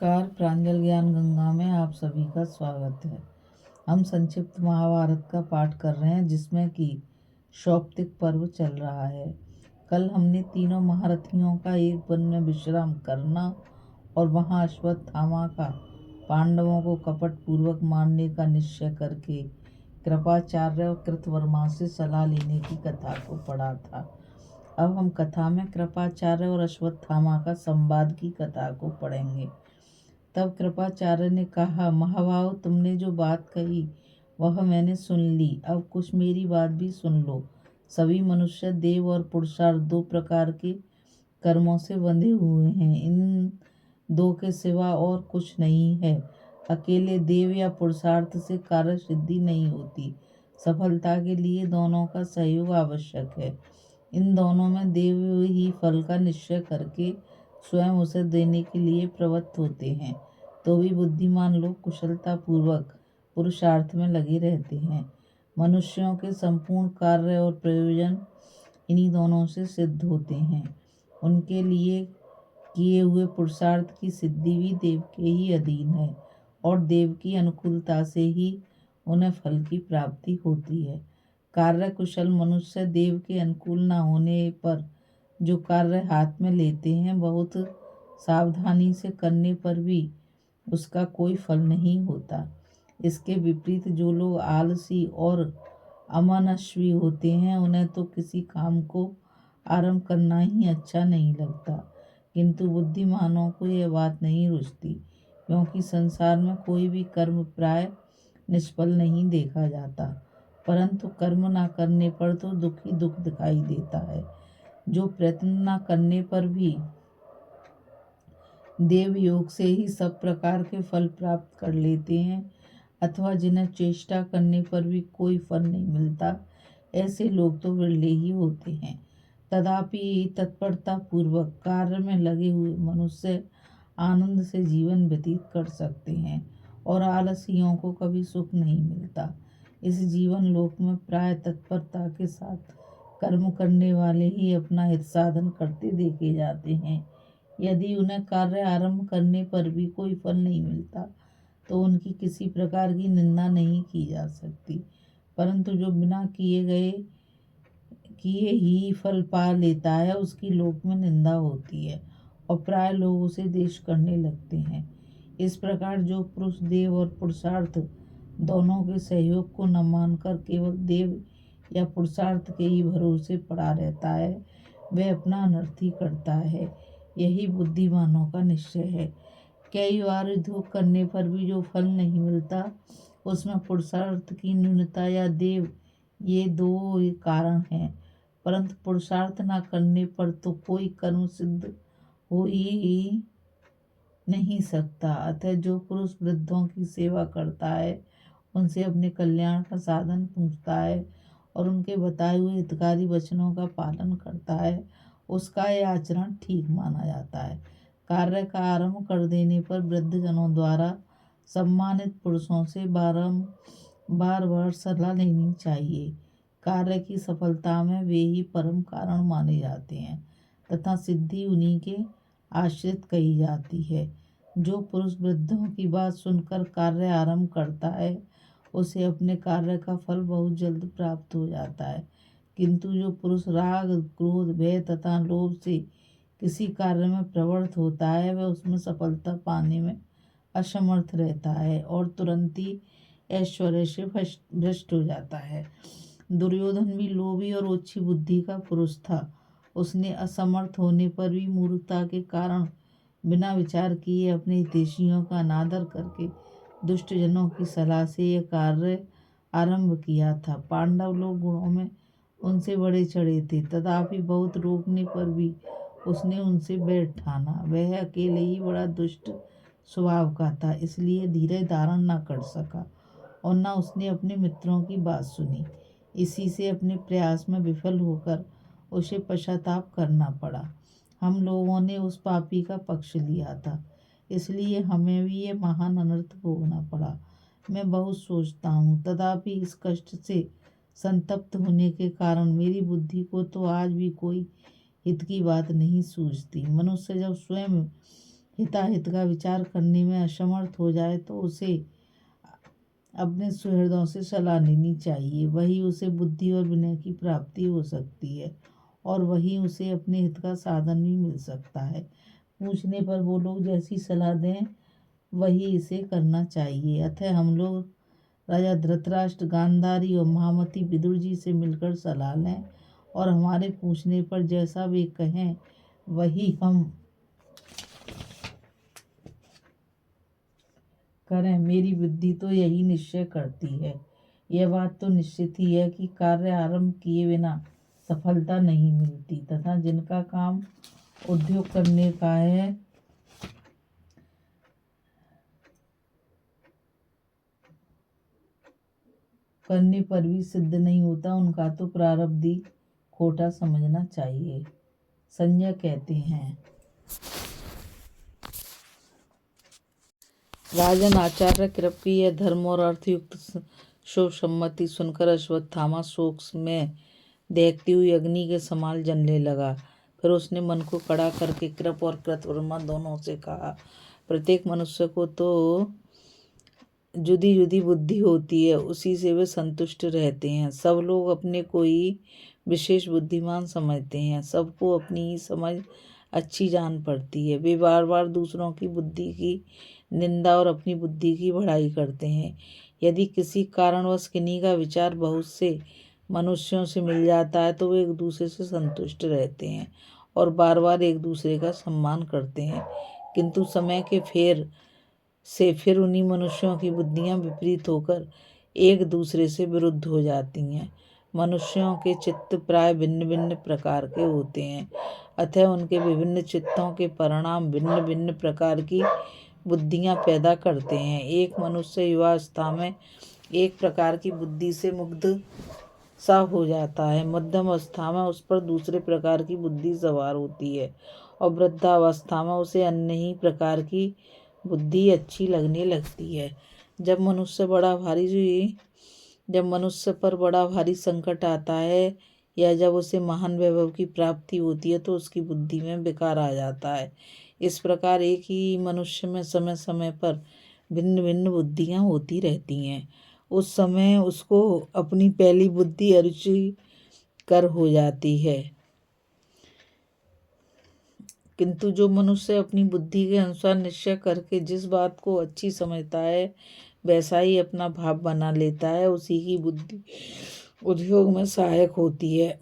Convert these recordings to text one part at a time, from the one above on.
नमस्कार। प्रांजल ज्ञान गंगा में आप सभी का स्वागत है। हम संक्षिप्त महाभारत का पाठ कर रहे हैं जिसमें कि शौप्तिक पर्व चल रहा है। कल हमने तीनों महारथियों का एक वन में विश्राम करना और वहां अश्वत्थामा का पांडवों को कपट पूर्वक मारने का निश्चय करके कृपाचार्य और कृतवर्मा से सलाह लेने की कथा को पढ़ा था। अब हम कथा में कृपाचार्य और अश्वत्थामा का संवाद की कथा को पढ़ेंगे। तब कृपाचार्य ने कहा, महाभाव, तुमने जो बात कही वह मैंने सुन ली। अब कुछ मेरी बात भी सुन लो। सभी मनुष्य, देव और पुरुषार्थ दो प्रकार के कर्मों से बंधे हुए हैं। इन दो के सिवा और कुछ नहीं है। अकेले देव या पुरुषार्थ से कार्य सिद्धि नहीं होती। सफलता के लिए दोनों का सहयोग आवश्यक है। इन दोनों में देव ही फल का निश्चय करके स्वयं उसे देने के लिए प्रवृत्त होते हैं। तो भी बुद्धिमान लोग कुशलता पूर्वक पुरुषार्थ में लगे रहते हैं। मनुष्यों के संपूर्ण कार्य और प्रयोजन इन्हीं दोनों से सिद्ध होते हैं। उनके लिए किए हुए पुरुषार्थ की सिद्धि भी देव के ही अधीन है और देव की अनुकूलता से ही उन्हें फल की प्राप्ति होती है। कार्य कुशल मनुष्य देव के अनुकूल न होने पर जो कार्य हाथ में लेते हैं, बहुत सावधानी से करने पर भी उसका कोई फल नहीं होता। इसके विपरीत जो लोग आलसी और अमनस्वी होते हैं, उन्हें तो किसी काम को आरंभ करना ही अच्छा नहीं लगता। किंतु बुद्धिमानों को यह बात नहीं रुचती, क्योंकि संसार में कोई भी कर्म प्राय निष्फल नहीं देखा जाता, परंतु कर्म न करने पर तो दुख ही दुख दिखाई देता है। जो प्रयत्न न करने पर भी देव योग से ही सब प्रकार के फल प्राप्त कर लेते हैं, अथवा जिन्हें चेष्टा करने पर भी कोई फल नहीं मिलता, ऐसे लोग तो विरले ही होते हैं। तथापि तत्परता पूर्वक कार्य में लगे हुए मनुष्य आनंद से जीवन व्यतीत कर सकते हैं और आलसियों को कभी सुख नहीं मिलता। इस जीवन लोक में प्राय तत्परता के साथ कर्म करने वाले ही अपना हित साधन करते देखे जाते हैं। यदि उन्हें कार्य आरंभ करने पर भी कोई फल नहीं मिलता तो उनकी किसी प्रकार की निंदा नहीं की जा सकती, परंतु जो बिना किए ही फल पा लेता है, उसकी लोक में निंदा होती है और प्राय लोग उसे द्वेष करने लगते हैं। इस प्रकार जो पुरुष देव और पुरुषार्थ दोनों के सहयोग को न मानकर केवल देव या पुरुषार्थ के ही भरोसे पड़ा रहता है, वह अपना अनर्थ ही करता है। यही बुद्धिमानों का निश्चय है। कई बार योग करने पर भी जो फल नहीं मिलता, उसमें पुरुषार्थ की न्यूनता या देव, ये दो कारण हैं। परंतु पुरुषार्थ न करने पर तो कोई कर्म सिद्ध हो ही नहीं सकता। अतः जो पुरुष वृद्धों की सेवा करता है, उनसे अपने कल्याण का साधन पूछता है और उनके बताए हुए हितकारी वचनों का पालन करता है, उसका यह आचरण ठीक माना जाता है। कार्य का आरंभ कर देने पर वृद्धजनों द्वारा सम्मानित पुरुषों से बार सलाह लेनी चाहिए। कार्य की सफलता में वे ही परम कारण माने जाते हैं तथा सिद्धि उन्हीं के आश्रित कही जाती है। जो पुरुष वृद्धों की बात सुनकर कार्य आरंभ करता है, उसे अपने कार्य का फल बहुत जल्द प्राप्त हो जाता है। किंतु जो पुरुष राग, क्रोध, भय तथा लोभ से किसी कार्य में प्रवृत्त होता है, वह उसमें सफलता पाने में असमर्थ रहता है और तुरंत ही ऐश्वर्य से भ्रष्ट हो जाता है। दुर्योधन भी लोभी और ओछी बुद्धि का पुरुष था। उसने असमर्थ होने पर भी मूर्खता के कारण बिना विचार किए अपने हितैषियों का अनादर करके दुष्टजनों की सलाह से यह कार्य आरंभ किया था। पांडव लोग गुणों में उनसे बड़े चढ़े थे, तथापि बहुत रोकने पर भी उसने उनसे बैर ठाना। वह अकेले ही बड़ा दुष्ट स्वभाव का था, इसलिए धीरज धारण न कर सका और न उसने अपने मित्रों की बात सुनी। इसी से अपने प्रयास में विफल होकर उसे पश्चाताप करना पड़ा। हम लोगों ने उस पापी का पक्ष लिया था, इसलिए हमें भी ये महान अनर्थ भोगना पड़ा। मैं बहुत सोचता हूँ, तथापि इस कष्ट से संतप्त होने के कारण मेरी बुद्धि को तो आज भी कोई हित की बात नहीं सूझती। मनुष्य जब स्वयं हिताहित का विचार करने में असमर्थ हो जाए तो उसे अपने सुहृदों से सलाह लेनी चाहिए। वही उसे बुद्धि और विनय की प्राप्ति हो सकती है और वही उसे अपने हित का साधन भी मिल सकता है। पूछने पर वो लोग जैसी सलाह दें वही इसे करना चाहिए। अतः हम लोग राजा धृतराष्ट्र, गांधारी और महामती विदुर जी से मिलकर सलाह लें और हमारे पूछने पर जैसा वे कहें वही हम करें। मेरी बुद्धि तो यही निश्चय करती है। यह बात तो निश्चित ही है कि कार्य आरंभ किए बिना सफलता नहीं मिलती तथा जिनका काम उद्योग करने का है करने पर भी सिद्ध नहीं होता, उनका तो प्रारब्ध ही खोटा समझना चाहिए। संजय कहते हैं, राजन आचार्य कृप की यह धर्म और अर्थयुक्त शुभ सम्मति सुनकर अश्वत्थामा शोक में देखती हुई अग्नि के समान जलने लगा। फिर उसने मन को कड़ा करके कृप और कृतवर्मा दोनों से कहा, प्रत्येक मनुष्य को तो जुदी जुदी बुद्धि होती है, उसी से वे संतुष्ट रहते हैं। सब लोग अपने को ही विशेष बुद्धिमान समझते हैं। सबको अपनी ही समझ अच्छी जान पड़ती है। वे बार बार दूसरों की बुद्धि की निंदा और अपनी बुद्धि की बढ़ाई करते हैं। यदि किसी कारणवश किन्हीं का विचार बहुत से मनुष्यों से मिल जाता है तो वे एक दूसरे से संतुष्ट रहते हैं और बार बार एक दूसरे का सम्मान करते हैं, किंतु समय के फेर से फिर उन्हीं मनुष्यों की बुद्धियां विपरीत होकर एक दूसरे से विरुद्ध हो जाती हैं। मनुष्यों के चित्त प्राय भिन्न भिन्न प्रकार के होते हैं, अतः उनके विभिन्न चित्तों के परिणाम भिन्न भिन्न प्रकार की बुद्धियां पैदा करते हैं। एक मनुष्य युवावस्था में एक प्रकार की बुद्धि से मुग्ध सा हो जाता है, मध्यम अवस्था में उस पर दूसरे प्रकार की बुद्धि सवार होती है और वृद्धावस्था में उसे अन्य ही प्रकार की बुद्धि अच्छी लगने लगती है। जब मनुष्य पर बड़ा भारी संकट आता है या जब उसे महान वैभव की प्राप्ति होती है तो उसकी बुद्धि में विकार आ जाता है। इस प्रकार एक ही मनुष्य में समय समय पर भिन्न भिन्न बुद्धियां होती रहती हैं। उस समय उसको अपनी पहली बुद्धि अरुचिकर हो जाती है, किंतु जो मनुष्य अपनी बुद्धि के अनुसार निश्चय करके जिस बात को अच्छी समझता है वैसा ही अपना भाव बना लेता है, उसी की बुद्धि उद्योग में सहायक होती है।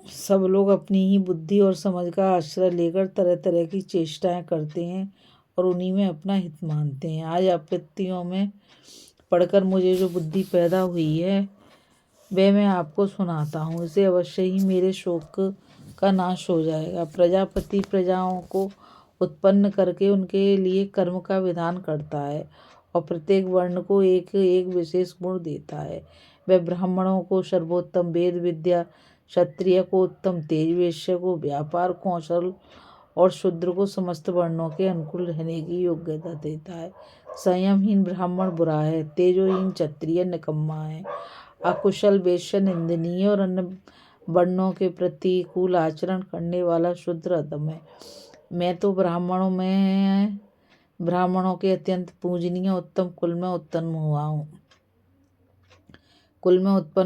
सब लोग अपनी ही बुद्धि और समझ का आश्रय लेकर तरह तरह की चेष्टाएं करते हैं और उन्हीं में अपना हित मानते हैं। आज आपत्तियों में पढ़कर मुझे जो बुद्धि पैदा हुई है वह मैं आपको सुनाता हूँ। इसे अवश्य ही मेरे शोक का नाश हो जाएगा। प्रजापति प्रजाओं को उत्पन्न करके उनके लिए कर्म का विधान करता है और प्रत्येक वर्ण को एक एक विशेष गुण देता है। वह ब्राह्मणों को सर्वोत्तम वेद विद्या, क्षत्रिय को उत्तम तेज, वैश्य को व्यापार कौशल और शूद्र को समस्त वर्णों के अनुकूल रहने की योग्यता देता है। संयमहीन ब्राह्मण बुरा है, तेजोहीन क्षत्रिय निकम्मा है, अकुशल वैश्य निंदनीय और अन्य वर्णों के प्रतिकूल आचरण करने वाला शूद्र अधम है। मैं तो ब्राह्मणों के अत्यंत पूजनीय उत्तम कुल में उत्पन्न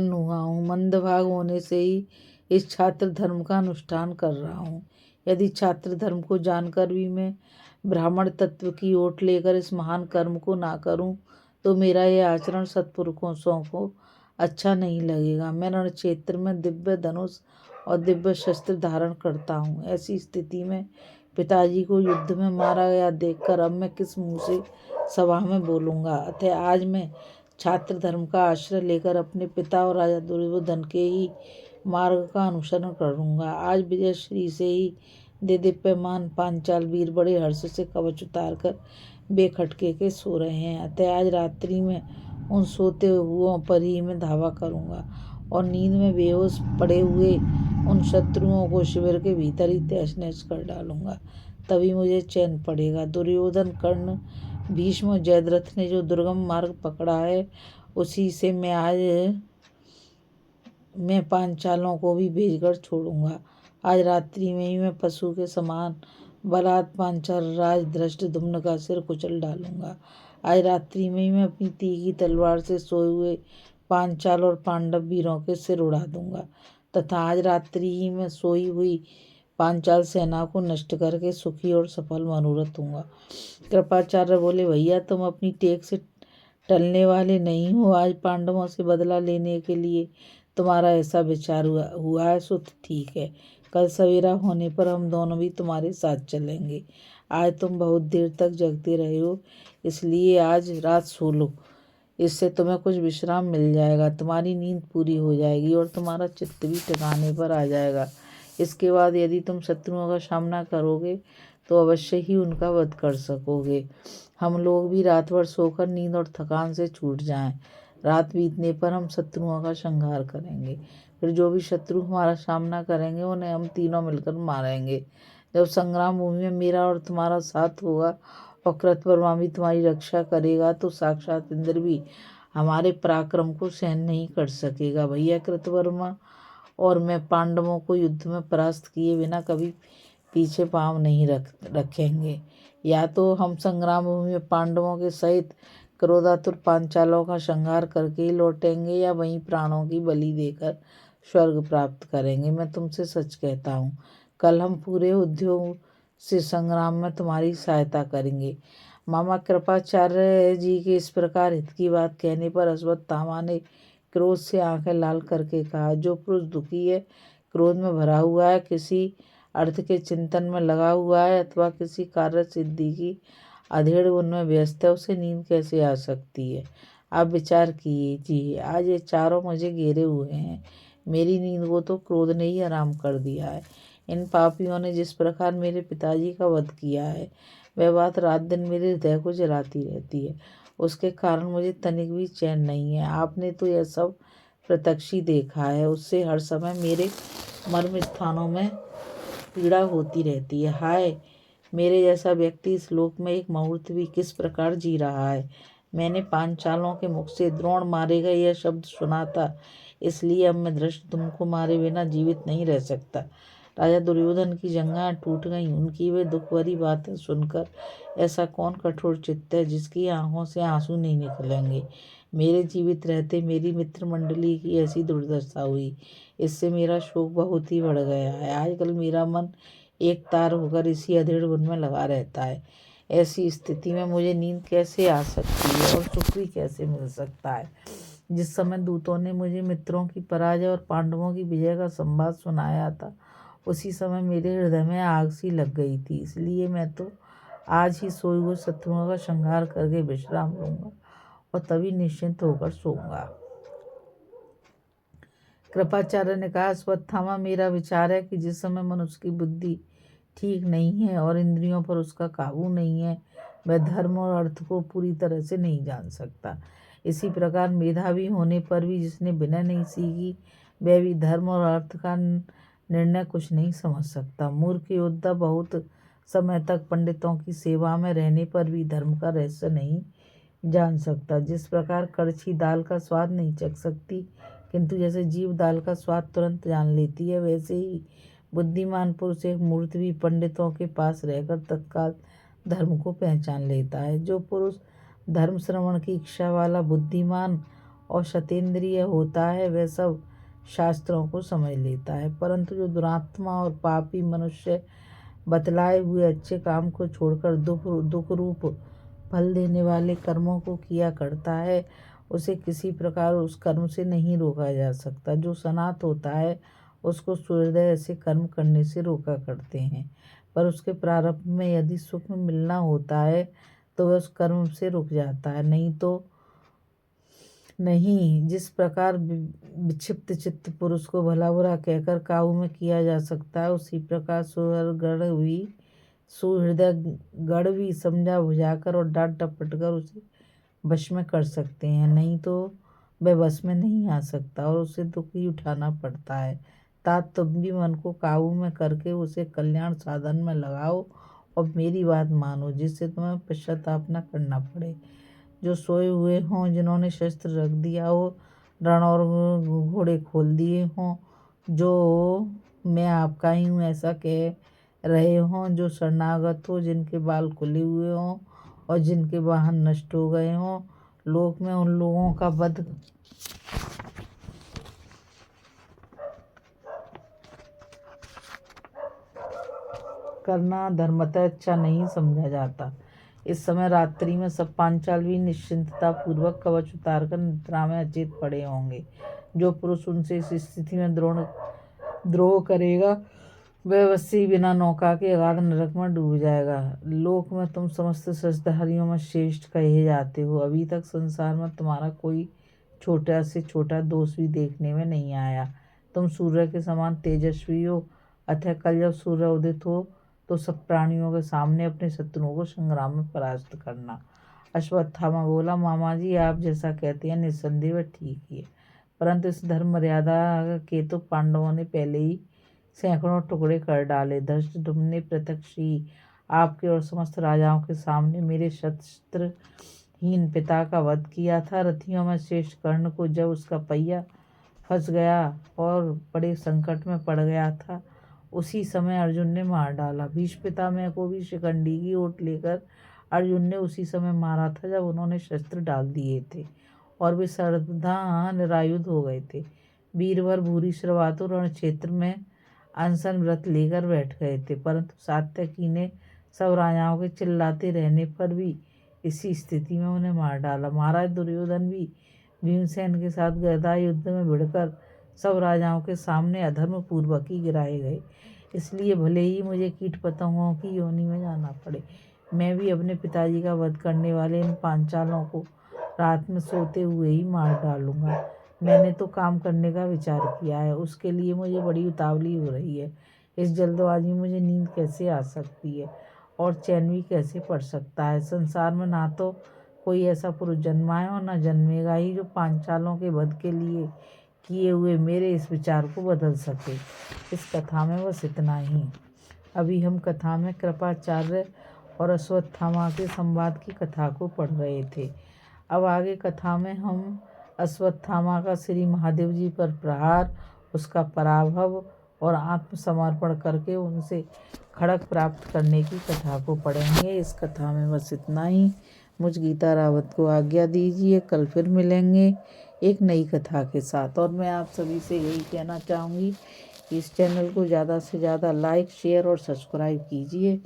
हुआ हूँ। मंदभाग होने से ही इस छात्र धर्म का अनुष्ठान कर रहा हूँ। यदि छात्र धर्म को जानकर भी मैं ब्राह्मण तत्व की ओट लेकर इस महान कर्म को ना करूँ तो मेरा यह आचरण सत्पुरुषों को अच्छा नहीं लगेगा। मैं रण क्षेत्र में दिव्य धनुष और दिव्य शस्त्र धारण करता हूँ। ऐसी स्थिति में पिताजी को युद्ध में मारा गया देखकर अब मैं किस मुँह से सभा में बोलूँगा। अतः आज मैं छात्र धर्म का आश्रय लेकर अपने पिता और राजा दुर्योधन के ही मार्ग का अनुसरण करूँगा। आज विजयश्री से ही देदीप्यमान पांचाल वीर बड़े हर्ष से कवच उतार कर बेखटके के सो रहे हैं। अतः आज रात्रि में उन सोते हुओं पर ही मैं धावा करूँगा और नींद में बेहोश पड़े हुए उन शत्रुओं को शिविर के भीतर ही तहस नहस कर डालूंगा, तभी मुझे चैन पड़ेगा। दुर्योधन, कर्ण, भीष्म और जयद्रथ ने जो दुर्गम मार्ग पकड़ा है उसी से मैं पांचालों को भी भेजकर छोड़ूंगा। आज रात्रि में ही मैं पशु के समान बलात् पांचाल राज धृष्टद्युम्न का सिर कुचल डालूंगा। आज रात्रि में ही मैं अपनी तीखी तलवार से सोए हुए पांचाल और पांडव वीरों के सिर उड़ा दूंगा तथा आज रात्रि ही में सोई हुई पांचाल सेना को नष्ट करके सुखी और सफल मनोरथ दूंगा। कृपाचार्य बोले, भैया तुम अपनी टेक से टलने वाले नहीं हो। आज पांडवों से बदला लेने के लिए तुम्हारा ऐसा विचार हुआ है सो ठीक है। कल सवेरा होने पर हम दोनों भी तुम्हारे साथ चलेंगे। आज तुम बहुत देर तक जगते रहे हो, इसलिए आज रात सो लो। इससे तुम्हें कुछ विश्राम मिल जाएगा, तुम्हारी नींद पूरी हो जाएगी और तुम्हारा चित्त भी ठिकाने पर आ जाएगा। इसके बाद यदि तुम शत्रुओं का सामना करोगे तो अवश्य ही उनका वध कर सकोगे। हम लोग भी रात भर सोकर नींद और थकान से छूट जाएं। रात बीतने पर हम शत्रुओं का संहार करेंगे। फिर जो भी शत्रु हमारा सामना करेंगे उन्हें हम तीनों मिलकर मारेंगे। जब संग्राम भूमि में मेरा और तुम्हारा साथ होगा और कृतवर्मा भी तुम्हारी रक्षा करेगा तो साक्षात इंद्र भी हमारे पराक्रम को सहन नहीं कर सकेगा। भैया कृतवर्मा और मैं पांडवों को युद्ध में परास्त किए बिना कभी पीछे पाँव नहीं रखेंगे। या तो हम संग्राम भूमि में पांडवों के सहित क्रोधातुर पांचालों का संहार करके ही लौटेंगे या वहीं प्राणों की बलि देकर स्वर्ग प्राप्त करेंगे। मैं तुमसे सच कहता हूँ, कल हम पूरे उद्योग से संग्राम में तुम्हारी सहायता करेंगे। मामा कृपाचार्य जी के इस प्रकार हित की बात कहने पर अश्वत्थामा ने क्रोध से आंखें लाल करके कहा, जो पुरुष दुखी है, क्रोध में भरा हुआ है, किसी अर्थ के चिंतन में लगा हुआ है अथवा किसी कार्य सिद्धि की अधेड़ उनमें व्यस्त है, उसे नींद कैसे आ सकती है। आप विचार कीजिए, आज ये चारों मुझे घेरे हुए हैं, मेरी नींद को तो क्रोध ने ही आराम कर दिया है। इन पापियों ने जिस प्रकार मेरे पिताजी का वध किया है वह बात रात दिन मेरे हृदय को जलाती रहती है। उसके कारण मुझे तनिक भी चैन नहीं है। आपने तो यह सब प्रत्यक्ष ही देखा है, उससे हर समय मेरे मर्म स्थानों में पीड़ा होती रहती है। हाय, मेरे जैसा व्यक्ति इस लोक में एक मुहूर्त भी किस प्रकार जी रहा है। मैंने पांचालों के मुख से द्रोण मारेगा यह शब्द सुना था, इसलिए अब मैं धृष्टद्युम्न को मारे बिना जीवित नहीं रह सकता। राजा दुर्योधन की जंघाएं टूट गईं। उनकी वे दुख भरी बातें सुनकर ऐसा कौन कठोर चित्त है जिसकी आंखों से आंसू नहीं निकलेंगे। मेरे जीवित रहते मेरी मित्र मंडली की ऐसी दुर्दशा हुई, इससे मेरा शोक बहुत ही बढ़ गया है। आजकल मेरा मन एक तार होकर इसी अधेड़ वन में लगा रहता है। ऐसी स्थिति में मुझे नींद कैसे आ सकती है और सुख भी कैसे मिल सकता है। जिस समय दूतों ने मुझे मित्रों की पराजय और पांडवों की विजय का संवाद सुनाया था, उसी समय मेरे हृदय में आग सी लग गई थी। इसलिए मैं तो आज ही सोए हुए शत्रुओं का संहार करके विश्राम लूंगा और तभी निश्चिंत होकर सोऊंगा। कृपाचार्य ने कहा, अश्वत्थामा, मेरा विचार है कि जिस समय मनुष्य की बुद्धि ठीक नहीं है और इंद्रियों पर उसका काबू नहीं है, वह धर्म और अर्थ को पूरी तरह से नहीं जान सकता। इसी प्रकार मेधावी होने पर भी जिसने विनय नहीं सीखी, वह भी धर्म और अर्थ का निर्णय कुछ नहीं समझ सकता। मूर्ख योद्धा बहुत समय तक पंडितों की सेवा में रहने पर भी धर्म का रहस्य नहीं जान सकता। जिस प्रकार कड़छी दाल का स्वाद नहीं चख सकती, किंतु जैसे जीभ दाल का स्वाद तुरंत जान लेती है, वैसे ही बुद्धिमान पुरुष एक मूर्ख भी पंडितों के पास रहकर तत्काल धर्म को पहचान लेता है। जो पुरुष धर्म श्रवण की इच्छा वाला, बुद्धिमान और सतेंद्रिय होता है, वह सब शास्त्रों को समझ लेता है, परंतु जो दुरात्मा और पापी मनुष्य बतलाए हुए अच्छे काम को छोड़कर दुख रूप फल देने वाले कर्मों को किया करता है, उसे किसी प्रकार उस कर्म से नहीं रोका जा सकता। जो सनात होता है उसको सूर्योदय ऐसे कर्म करने से रोका करते हैं, पर उसके प्रारंभ में यदि सुख मिलना होता है तो वह उस कर्म से रुक जाता है, नहीं तो नहीं। जिस प्रकार विक्षिप्त चित्त पुरुष को भला बुरा कहकर काबू में किया जा सकता है, उसी प्रकार सुहृदय गढ़ भी समझा बुझाकर और डांट डपट कर उसे वश में कर सकते हैं, नहीं तो वह वश में नहीं आ सकता और उसे दुख ही उठाना पड़ता है। तात तुम भी मन को काबू में करके उसे कल्याण साधन में लगाओ और मेरी बात मानो, जिससे तुम्हें पश्चाताप न करना पड़े। जो सोए हुए हों, जिन्होंने शस्त्र रख दिया हो, रण और घोड़े खोल दिए हों, जो मैं आपका ही हूँ ऐसा कह रहे हों, जो शरणागत हो, जिनके बाल खुले हुए हों और जिनके वाहन नष्ट हो गए हों। लोक में उन लोगों का वध करना धर्मतः अच्छा नहीं समझा जाता। इस समय रात्रि में सब पांचाल भी निश्चिंतता पूर्वक कवच उतारकर निद्रा में अचेत पड़े होंगे। जो पुरुष उनसे इस स्थिति में द्रोह करेगा वह अवश्य ही बिना नौका के अगाध नरक में डूब जाएगा। लोक में तुम समस्त सजधारियों में श्रेष्ठ कहे जाते हो। अभी तक संसार में तुम्हारा कोई छोटा से छोटा दोष भी देखने में नहीं आया। तुम सूर्य के समान तेजस्वी हो, अतः कल जब सूर्य उदित हो तो सब प्राणियों के सामने अपने शत्रुओं को संग्राम में परास्त करना। अश्वत्थामा बोला, मामा जी आप जैसा कहते हैं निस्संदेह वह ठीक ही है, परंतु इस धर्म मर्यादा के तो पांडवों ने पहले ही सैकड़ों टुकड़े कर डाले। धृष्टद्युम्न ने प्रत्यक्ष ही आपके और समस्त राजाओं के सामने मेरे शस्त्रहीन पिता का वध किया था। रथियों में श्रेष्ठ कर्ण को जब उसका पहिया फंस गया और बड़े संकट में पड़ गया था, उसी समय अर्जुन ने मार डाला। भीष्म पितामह को भी शिखंडी की ओट लेकर अर्जुन ने उसी समय मारा था जब उन्होंने शस्त्र डाल दिए थे और वे सर्वथा निरायुध हो गए थे। वीरवर भूरी श्रवातु रण क्षेत्र में अनशन व्रत लेकर बैठ गए थे, परंतु सात्यकी ने सब राजाओं के चिल्लाते रहने पर भी इसी स्थिति में उन्हें मार डाला। महाराज दुर्योधन भी भीमसेन के साथ गदा युद्ध में भिड़कर सब राजाओं के सामने अधर्म पूर्वक ही गिराए गए। इसलिए भले ही मुझे कीट पतंगों की योनि में जाना पड़े, मैं भी अपने पिताजी का वध करने वाले इन पांचालों को रात में सोते हुए ही मार डालूंगा। मैंने तो काम करने का विचार किया है, उसके लिए मुझे बड़ी उतावली हो रही है। इस जल्दबाजी में मुझे नींद कैसे आ सकती है और चैन भी कैसे पड़ सकता है। संसार में ना तो कोई ऐसा पुरुष जन्मा है और न जन्मेगा ही जो पांचालों के वध के लिए किए हुए मेरे इस विचार को बदल सके। इस कथा में बस इतना ही। अभी हम कथा में कृपाचार्य और अश्वत्थामा के संवाद की कथा को पढ़ रहे थे। अब आगे कथा में हम अश्वत्थामा का श्री महादेव जी पर प्रहार, उसका पराभव और आत्मसमर्पण करके उनसे खड़ग प्राप्त करने की कथा को पढ़ेंगे। इस कथा में बस इतना ही। मुझ गीता रावत को आज्ञा दीजिए, कल फिर मिलेंगे एक नई कथा के साथ। और मैं आप सभी से यही कहना चाहूँगी कि इस चैनल को ज़्यादा से ज़्यादा लाइक, शेयर और सब्सक्राइब कीजिए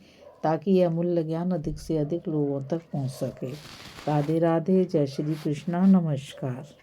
ताकि यह अमूल्य ज्ञान अधिक से अधिक लोगों तक पहुँच सके। राधे राधे, जय श्री कृष्णा, नमस्कार।